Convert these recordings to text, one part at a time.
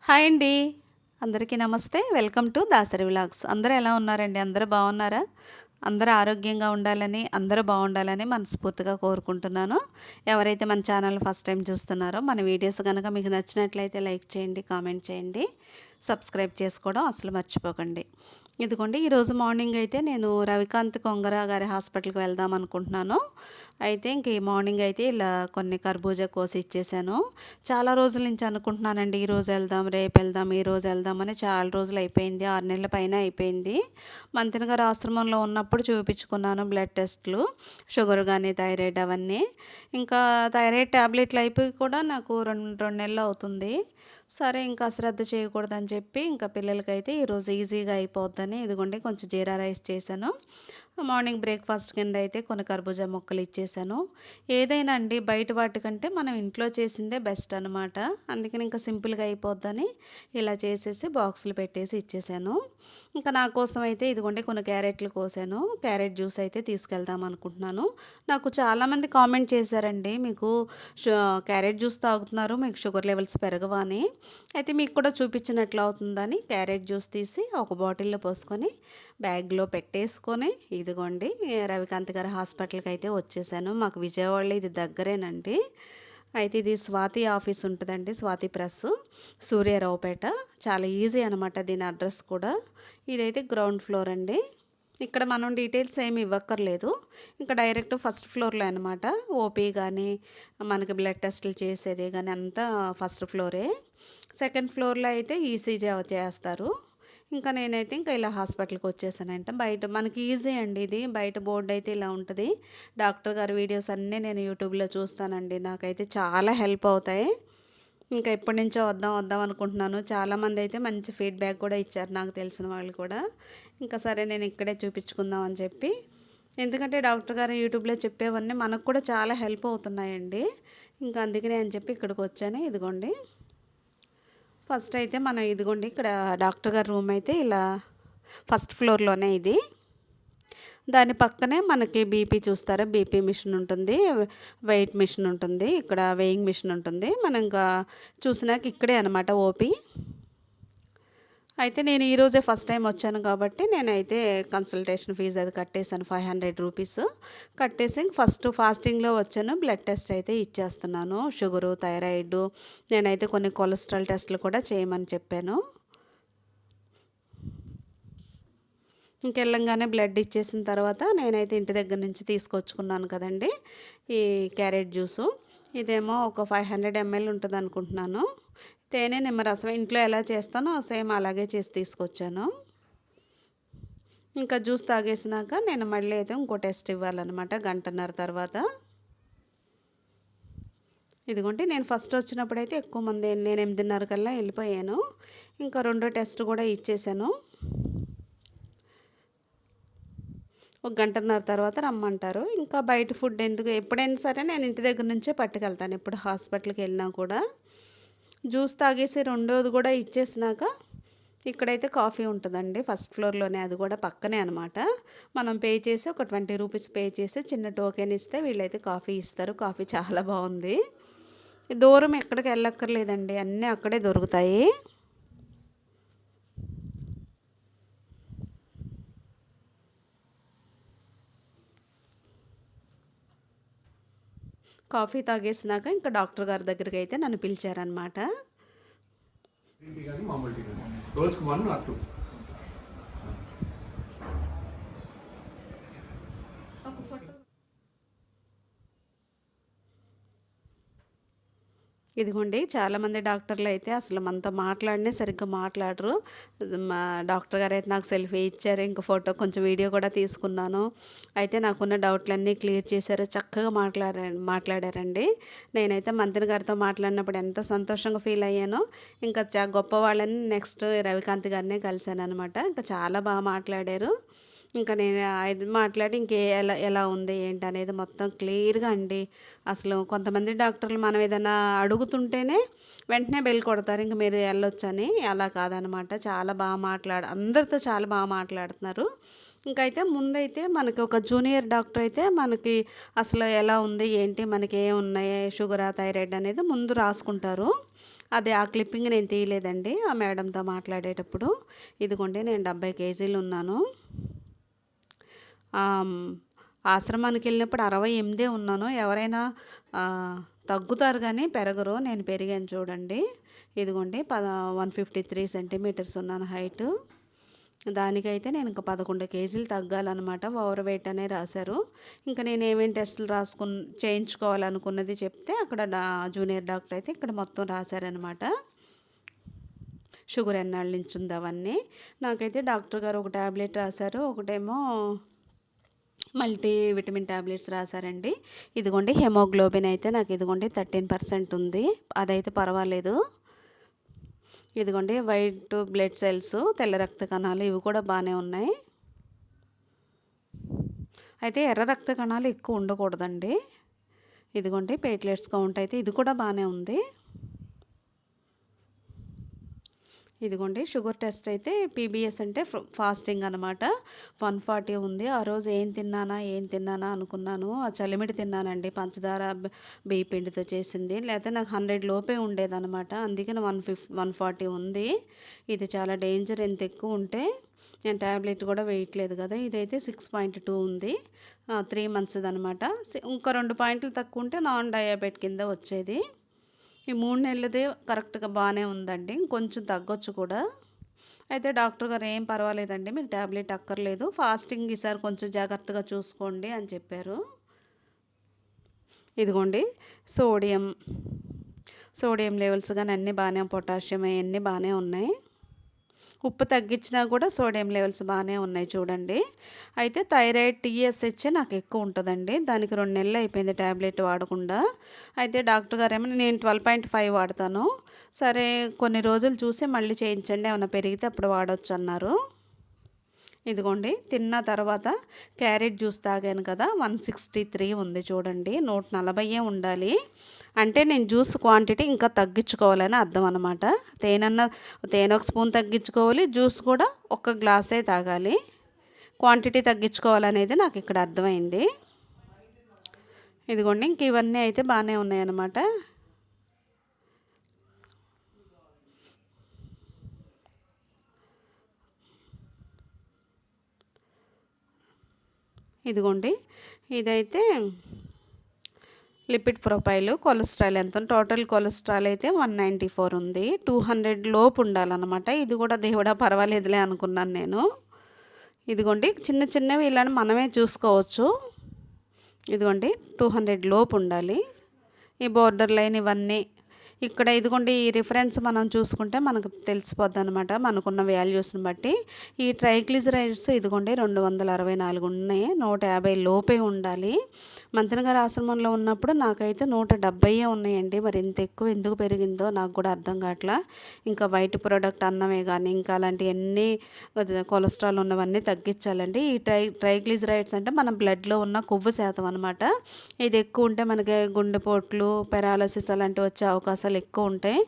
Hi అండి. అందరికీ నమస్తే. Welcome to Dasari vlogs. అందరూ ఎలా ఉన్నారండి? అందరూ బాగున్నారా? అందరూ ఆరోగ్యంగా ఉండాలని, అందరూ బాగుండాలని మనస్ఫూర్తిగా కోరుకుంటున్నాను. ఎవరైతే మన ఛానల్ ఫస్ట్ టైం చూస్తున్నారో, మన వీడియోస్ గనక మీకు నచ్చినట్లయితే లైక్ చేయండి, కామెంట్ చేయండి, సబ్స్క్రైబ్ చేసుకోవడం అసలు మర్చిపోకండి. ఇదిగోండి ఈరోజు మార్నింగ్ అయితే నేను రవికాంత్ కొంగర గారి హాస్పిటల్కి వెళ్దాం అనుకుంటున్నాను. అయితే ఇంక ఈ మార్నింగ్ అయితే ఇలా కొన్ని కర్బూజా కోసి ఇచ్చేసాను. చాలా రోజుల నుంచి అనుకుంటున్నానండి, ఈరోజు వెళ్దాం, రేపు వెళ్దాం, ఈరోజు వెళ్దాం అని చాలా రోజులు అయిపోయింది. 6 నెలల పైన అయిపోయింది. మంతెన గారు ఆశ్రమంలో ఉన్నప్పుడు చూపించుకున్నాను బ్లడ్ టెస్ట్లు, షుగర్ కానీ థైరాయిడ్ అవన్నీ. ఇంకా థైరాయిడ్ ట్యాబ్లెట్లు అయిపోయి కూడా నాకు 2 నెలలు అవుతుంది. సరే ఇంకా అశ్రద్ధ చేయకూడదని చెప్పి ఇంకా పిల్లలకైతే ఈరోజు ఈజీగా అయిపోద్దని ఇదిగోండి కొంచెం జీరా రైస్ చేశాను. మార్నింగ్ బ్రేక్ఫాస్ట్ కింద అయితే కొన్ని కర్బూజా ముక్కలు ఇచ్చేసాను. ఏదైనా అండి బయట వాటికంటే మనం ఇంట్లో చేసిందే బెస్ట్ అనమాట. అందుకని ఇంకా సింపుల్గా అయిపోద్దని ఇలా చేసేసి బాక్సులు పెట్టేసి ఇచ్చేసాను. ఇంకా నా కోసం అయితే ఇదిగోండి కొన్ని క్యారెట్లు కోసాను. క్యారెట్ జ్యూస్ అయితే తీసుకెళ్దాం అనుకుంటున్నాను. నాకు చాలామంది కామెంట్ చేశారండి, మీకు క్యారెట్ జ్యూస్ తాగుతున్నారు, మీకు షుగర్ లెవెల్స్ పెరగవా అని. అయితే మీకు కూడా చూపించినట్లు అవుతుందని క్యారెట్ జ్యూస్ తీసి ఒక బాటిల్లో పోసుకొని బ్యాగ్లో పెట్టేసుకొని ఇదిగోండి రవికాంత్ గారి హాస్పిటల్కి అయితే వచ్చేసాను. మాకు విజయవాడలో ఇది దగ్గరేనండి. అయితే ఇది స్వాతి ఆఫీస్ ఉంటుందండి, స్వాతి ప్రెస్, సూర్యారావుపేట. చాలా ఈజీ అనమాట దీని అడ్రస్ కూడా. ఇదైతే గ్రౌండ్ ఫ్లోర్ అండి. ఇక్కడ మనం డీటెయిల్స్ ఏమి ఇవ్వక్కర్లేదు. ఇంకా డైరెక్ట్ ఫస్ట్ ఫ్లోర్లో అనమాట. ఓపీ కానీ మనకి బ్లడ్ టెస్టులు చేసేది కానీ అంతా ఫస్ట్ ఫ్లోరే. సెకండ్ ఫ్లోర్లో అయితే ఈసీజీ చేస్తారు. ఇంకా నేనైతే ఇంకా ఇలా హాస్పిటల్కి వచ్చేసానంటే బయట మనకి ఈజీ అండి. ఇది బయట బోర్డు అయితే ఇలా ఉంటుంది. డాక్టర్ గారి వీడియోస్ అన్నీ నేను యూట్యూబ్లో చూస్తానండి. నాకైతే చాలా హెల్ప్ అవుతాయి. ఇంకా ఎప్పటి నుంచో వద్దాం వద్దాం అనుకుంటున్నాను. చాలామంది అయితే మంచి ఫీడ్బ్యాక్ కూడా ఇచ్చారు, నాకు తెలిసిన వాళ్ళు కూడా. ఇంకా సరే నేను ఇక్కడే చూపించుకుందాం అని చెప్పి, ఎందుకంటే డాక్టర్ గారు యూట్యూబ్లో చెప్పేవన్నీ మనకు కూడా చాలా హెల్ప్ అవుతున్నాయండి. ఇంకా అందుకనే అని చెప్పి ఇక్కడికి వచ్చాను. ఇదిగోండి ఫస్ట్ అయితే మనం ఇదిగోండి ఇక్కడ డాక్టర్ గారి రూమ్ అయితే ఇలా ఫస్ట్ ఫ్లోర్లోనే ఇది. దాని పక్కనే మనకి బీపీ చూస్తారా, బీపీ మిషన్ ఉంటుంది, వెయిట్ మిషన్ ఉంటుంది, ఇక్కడ వెయింగ్ మిషన్ ఉంటుంది. మనం ఇంకా చూసినాక ఇక్కడే అనమాట ఓపీ. అయితే నేను ఈరోజే ఫస్ట్ టైం వచ్చాను కాబట్టి నేనైతే కన్సల్టేషన్ ఫీజు అది కట్టేసాను, 500 రూపీస్ కట్టేసి ఫస్ట్ ఫాస్టింగ్లో వచ్చాను. బ్లడ్ టెస్ట్ అయితే ఇచ్చేస్తున్నాను, షుగరు, థైరాయిడ్, నేనైతే కొన్ని కొలెస్ట్రాల్ టెస్టులు కూడా చేయమని చెప్పాను. ఇంకెళ్ళంగానే బ్లడ్ ఇచ్చేసిన తర్వాత నేనైతే ఇంటి దగ్గర నుంచి తీసుకొచ్చుకున్నాను కదండి ఈ క్యారెట్ జ్యూసు. ఇదేమో ఒక 500 ml ఉంటుంది అనుకుంటున్నాను. తేనె నిమ్మరసం ఇంట్లో ఎలా చేస్తానో సేమ్ అలాగే చేసి తీసుకొచ్చాను. ఇంకా జ్యూస్ తాగేసినాక నేను మళ్ళీ అయితే ఇంకో టెస్ట్ ఇవ్వాలన్నమాట గంటన్నర తర్వాత. ఇదిగోండి నేను ఫస్ట్ వచ్చినప్పుడైతే ఎక్కువ మంది, నేను 8:30 కల్లా వెళ్ళిపోయాను. ఇంకా రెండో టెస్ట్ కూడా ఇచ్చేసాను. ఒక గంటన్నర తర్వాత రమ్మంటారు. ఇంకా బయట ఫుడ్ ఎందుకు, ఎప్పుడైనా సరే నేను ఇంటి దగ్గర నుంచే పట్టుకెళ్తాను. ఎప్పుడు హాస్పిటల్కి వెళ్ళినా కూడా జ్యూస్ తాగేసి రెండోది కూడా ఇచ్చేసినాక ఇక్కడైతే కాఫీ ఉంటుందండి ఫస్ట్ ఫ్లోర్లోనే, అది కూడా పక్కనే అనమాట. మనం పే చేసి ఒక 20 రూపీస్ పే చేసి చిన్న టోకెన్ ఇస్తే వీళ్ళైతే కాఫీ ఇస్తారు. కాఫీ చాలా బాగుంది. దూరం ఎక్కడికి వెళ్ళక్కర్లేదండి, అన్నీ అక్కడే దొరుకుతాయి. కాఫీ తాగేసినాక ఇంకా డాక్టర్ గారి దగ్గరికి అయితే నన్ను పిలిచారనమాట. రోజుకు 1 or 2. ఇదిగోండి చాలామంది డాక్టర్లు అయితే అసలు మనతో మాట్లాడినే సరిగ్గా మాట్లాడరు. మా డాక్టర్ గారు అయితే నాకు సెల్ఫీ ఇచ్చారు, ఇంక ఫోటో కొంచెం వీడియో కూడా తీసుకున్నాను. అయితే నాకున్న డౌట్లన్నీ క్లియర్ చేశారు, చక్కగా మాట్లాడారండి. నేనైతే మంత్రి గారితో మాట్లాడినప్పుడు ఎంత సంతోషంగా ఫీల్ అయ్యానో, ఇంకా గొప్ప వాళ్ళని నెక్స్ట్ రవికాంత్ గారినే కలిశాను అనమాట. ఇంకా చాలా బాగా మాట్లాడారు. ఇంకా నేను అది మాట్లాడి ఎలా ఎలా ఉంది ఏంటి అనేది మొత్తం క్లియర్గా అండి. అసలు కొంతమంది డాక్టర్లు మనం ఏదైనా అడుగుతుంటేనే వెంటనే బెల్ కొడతారు, ఇంక మీరు వెళ్ళొచ్చని. అలా కాదనమాట, చాలా బాగా అందరితో చాలా బాగా మాట్లాడుతున్నారు. ఇంకైతే ముందైతే మనకి ఒక జూనియర్ డాక్టర్ అయితే మనకి అసలు ఎలా ఉంది ఏంటి, మనకి ఏమున్నాయి, షుగరా థైరాయిడ్ అనేది ముందు రాసుకుంటారు. అది ఆ క్లిప్పింగ్ నేను తీయలేదండి ఆ మేడంతో మాట్లాడేటప్పుడు. ఇదిగోండి నేను 70 కేజీలు ఉన్నాను. ఆశ్రమానికి వెళ్ళినప్పుడు 68 ఉన్నాను. ఎవరైనా తగ్గుతారు కానీ పెరగరు. నేను పెరిగాను చూడండి. ఇదిగోండి 153 సెంటీమీటర్స్ ఉన్నాను హైటు. దానికైతే నేను ఇంకా 11 కేజీలు తగ్గాలన్నమాట. ఓవర్ వెయిట్ అనే రాశారు. ఇంకా నేను ఏమేమి టెస్టులు చేయించుకోవాలనుకున్నది చెప్తే అక్కడ జూనియర్ డాక్టర్ అయితే ఇక్కడ మొత్తం రాశారనమాట. షుగర్ ఎన్నాళ్ళ నుంచి ఉంది అవన్నీ. నాకైతే డాక్టర్ గారు ఒక ట్యాబ్లెట్ రాశారు, ఒకటేమో మల్టీ విటమిన్ ట్యాబ్లెట్స్ రాశారండి. ఇదిగోండి హెమోగ్లోబిన్ అయితే నాకు ఇదిగోండి 13% ఉంది. అదైతే పర్వాలేదు. ఇదిగోండి వైట్ బ్లడ్ సెల్స్, తెల్ల రక్త కణాలు ఇవి కూడా బాగానే ఉన్నాయి. అయితే ఎర్ర రక్త కణాలు ఎక్కువ ఉండకూడదండి. ఇదిగోండి ప్లేట్లెట్స్ కౌంట్ అయితే ఇది కూడా బాగానే ఉంది. ఇదిగోండి షుగర్ టెస్ట్ అయితే పీబీఎస్ అంటే ఫాస్టింగ్ అనమాట. 140 ఉంది. ఆ రోజు ఏం తిన్నానా అనుకున్నాను. ఆ చలిమిడి తిన్నానండి, పంచదార బియ్య పిండితో చేసింది. లేకపోతే నాకు 100 లోపే ఉండేదన్నమాట. అందుకని 140 ఉంది. ఇది చాలా డేంజర్. ఎంత ఎక్కువ ఉంటే నేను ట్యాబ్లెట్ కూడా వేయట్లేదు కదా. ఇదైతే 6.2 ఉంది. 3 మంత్స్ అనమాట. ఇంకా 2 పాయింట్లు తక్కువ ఉంటే నాన్ డయాబెట్ కింద వచ్చేది. ఈ 3 నెలలదే కరెక్ట్గా బాగానే ఉందండి. కొంచెం తగ్గొచ్చు కూడా. అయితే డాక్టర్ గారు ఏం పర్వాలేదండి, మీకు ట్యాబ్లెట్ అక్కర్లేదు, ఫాస్టింగ్ ఈసారి కొంచెం జాగ్రత్తగా చూసుకోండి అని చెప్పారు. ఇదిగోండి సోడియం లెవెల్స్ కానీ అన్నీ బాగానే, పొటాషియం అవన్నీ బాగానే ఉన్నాయి. ఉప్పు తగ్గించినా కూడా సోడియం లెవెల్స్ బాగానే ఉన్నాయి చూడండి. అయితే థైరాయిడ్ TSH నాకు ఎక్కువ ఉంటుందండి. దానికి 2 నెలలు అయిపోయింది ట్యాబ్లెట్ వాడకుండా. అయితే డాక్టర్ గారు ఏమో నేను 12.5 వాడతాను, సరే కొన్ని రోజులు చూసి మళ్ళీ చేయించండి, ఏమైనా పెరిగితే అప్పుడు వాడవచ్చు అన్నారు. ఇదిగోండి తిన్న తర్వాత క్యారెట్ జ్యూస్ తాగాను కదా, 163 ఉంది చూడండి. 140 ఉండాలి. అంటే నేను జ్యూస్ క్వాంటిటీ ఇంకా తగ్గించుకోవాలని అర్థం అనమాట. తేనె ఒక స్పూన్ తగ్గించుకోవాలి, జ్యూస్ కూడా ఒక గ్లాసే తాగాలి. క్వాంటిటీ తగ్గించుకోవాలనేది నాకు ఇక్కడ అర్థమైంది. ఇదిగోండి ఇంక ఇవన్నీ అయితే బాగానే ఉన్నాయన్నమాట. ఇదిగోండి ఇదైతే లిపిడ్ ప్రొఫైల్, కొలెస్ట్రాల్ ఎంత, టోటల్ కొలెస్ట్రాల్ అయితే 194 ఉంది. 200 లోపు ఉండాలన్నమాట. ఇది కూడా దేవుడా పర్వాలేదులే అనుకున్నాను నేను. ఇదిగోండి చిన్నవి ఇలాంటి మనమే చూసుకోవచ్చు. ఇదిగోండి 200 లోపు ఉండాలి. ఈ బోర్డర్ లైన్ ఇవన్నీ ఇక్కడ ఇదిగోండి ఈ రిఫరెన్స్ మనం చూసుకుంటే మనకు తెలిసిపోద్ది అనమాట, మనకున్న వాల్యూస్ని బట్టి. ఈ ట్రైగ్లిజరైడ్స్ ఇదిగోండి 264 ఉన్నాయి. 150 లోపే ఉండాలి. మంతెన గారి ఆశ్రమంలో ఉన్నప్పుడు నాకైతే 170 ఉన్నాయండి. మరి ఇంత ఎక్కువ ఎందుకు పెరిగిందో నాకు కూడా అర్థం కావట్లా. ఇంకా వైట్ ప్రోడక్ట్ అన్నమే కానీ ఇంకా అలాంటివన్నీ కొలెస్ట్రాల్ ఉన్నవన్నీ తగ్గించాలండి. ఈ ట్రైగ్లిజరైడ్స్ అంటే మన బ్లడ్లో ఉన్న కొవ్వు శాతం అనమాట. ఇది ఎక్కువ ఉంటే మనకి గుండెపోట్లు, పెరాలసిస్ అలాంటివి వచ్చే అవకాశాలు ఎక్కువ ఉంటాయి.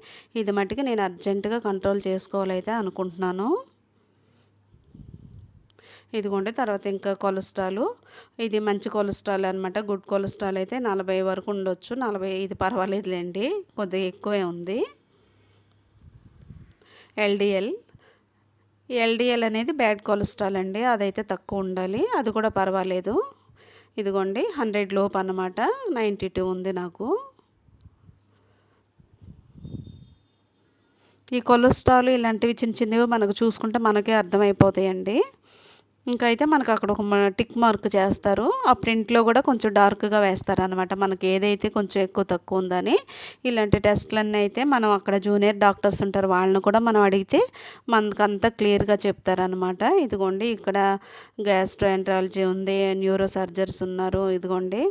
ఇది మట్టుకి నేను అర్జెంటుగా కంట్రోల్ చేసుకోవాలైతే అనుకుంటున్నాను. ఇదిగోండి తర్వాత ఇంకా కొలెస్ట్రాల్, ఇది మంచి కొలెస్ట్రాల్ అనమాట. గుడ్ కొలెస్ట్రాల్ అయితే 40 వరకు ఉండొచ్చు. 40 ఇది పర్వాలేదులేండి, కొద్దిగా ఎక్కువే ఉంది. ఎల్డిఎల్ అనేది బ్యాడ్ కొలెస్ట్రాల్ అండి, అదైతే తక్కువ ఉండాలి, అది కూడా పర్వాలేదు. ఇదిగోండి 100 లోపు అన్నమాట. 92 ఉంది నాకు. ఈ కొలెస్ట్రాల్ ఇలాంటివి చిన్నవి మనకు చూసుకుంటే మనకే అర్థమైపోతాయండి. ఇంకా అయితే మనకు అక్కడ ఒక టిక్ మార్క్ చేస్తారు. ఆ ప్రింట్లో కూడా కొంచెం డార్క్గా వేస్తారనమాట, మనకి ఏదైతే కొంచెం ఎక్కువ తక్కువ ఉందని. ఇలాంటి టెస్ట్లన్నీ అయితే మనం అక్కడ జూనియర్ డాక్టర్స్ ఉంటారు, వాళ్ళని కూడా మనం అడిగితే మనకంతా క్లియర్గా చెప్తారనమాట. ఇదిగోండి ఇక్కడ గ్యాస్ట్రోఎంట్రాలజీ ఉంది, న్యూరో సర్జర్స్ ఉన్నారు. ఇదిగోండి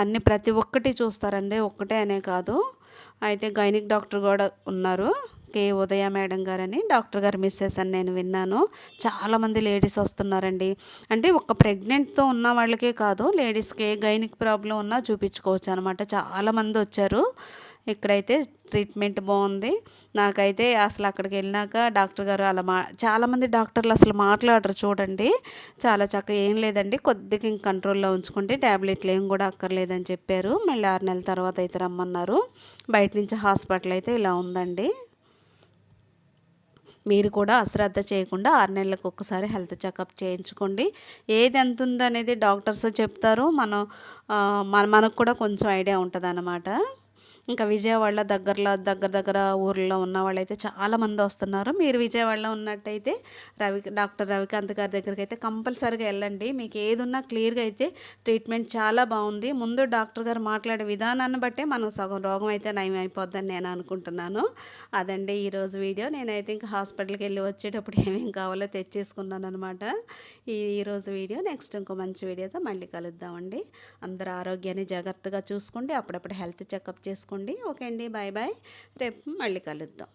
అన్ని ప్రతి ఒక్కటి చూస్తారండి, ఒక్కటే అనే కాదు. అయితే గైనిక్ డాక్టర్ కూడా ఉన్నారు, కే ఉదయ మేడం గారని. డాక్టర్ గారు మిస్సెస్ అని నేను విన్నాను. చాలామంది లేడీస్ వస్తున్నారండి. అంటే ఒక ప్రెగ్నెంట్తో ఉన్న వాళ్ళకే కాదు, లేడీస్కి గైనిక్ ప్రాబ్లం ఉన్నా చూపించుకోవచ్చు అనమాట. చాలామంది వచ్చారు. ఇక్కడైతే ట్రీట్మెంట్ బాగుంది. నాకైతే అసలు అక్కడికి వెళ్ళినాక డాక్టర్ గారు అలా చాలామంది డాక్టర్లు అసలు మాట్లాడరు చూడండి. చాలా చక్కగా ఏం లేదండి, కొద్దిగా ఇంక కంట్రోల్లో ఉంచుకుంటే ట్యాబ్లెట్లు ఏం కూడా అక్కర్లేదని చెప్పారు. మళ్ళీ 6 నెలల తర్వాత అయితే రమ్మన్నారు. బయట నుంచి హాస్పిటల్ అయితే ఇలా ఉందండి. మీరు కూడా అశ్రద్ధ చేయకుండా 6 నెలలకు ఒక్కసారి హెల్త్ చెకప్ చేయించుకోండి. ఏది ఎంత ఉందనేది డాక్టర్స్ చెప్తారు. మనకు కూడా కొంచెం ఐడియా ఉంటదనమాట. ఇంకా విజయవాడలో దగ్గర దగ్గర ఊర్లో ఉన్న వాళ్ళైతే చాలామంది వస్తున్నారు. మీరు విజయవాడలో ఉన్నట్టయితే డాక్టర్ రవికాంత్ గారి దగ్గరికి అయితే కంపల్సరీగా వెళ్ళండి. మీకు ఏదున్నా క్లియర్గా అయితే ట్రీట్మెంట్ చాలా బాగుంది. ముందు డాక్టర్ గారు మాట్లాడే విధానాన్ని బట్టే మనం సగం రోగం అయితే నయం అయిపోద్దని నేను అనుకుంటున్నాను. అదండి ఈరోజు వీడియో. నేనైతే ఇంకా హాస్పిటల్కి వెళ్ళి వచ్చేటప్పుడు ఏమేమి కావాలో తెచ్చేసుకున్నాను అనమాట. ఈరోజు వీడియో. నెక్స్ట్ ఇంకో మంచి వీడియోతో మళ్ళీ కలుద్దామండి. అందరూ ఆరోగ్యాన్ని జాగ్రత్తగా చూసుకోండి. అప్పుడప్పుడు హెల్త్ చెకప్ చేసుకోండి. ఓకే అండి, బాయ్ బాయ్. రేపు మళ్ళీ కలుద్దాం.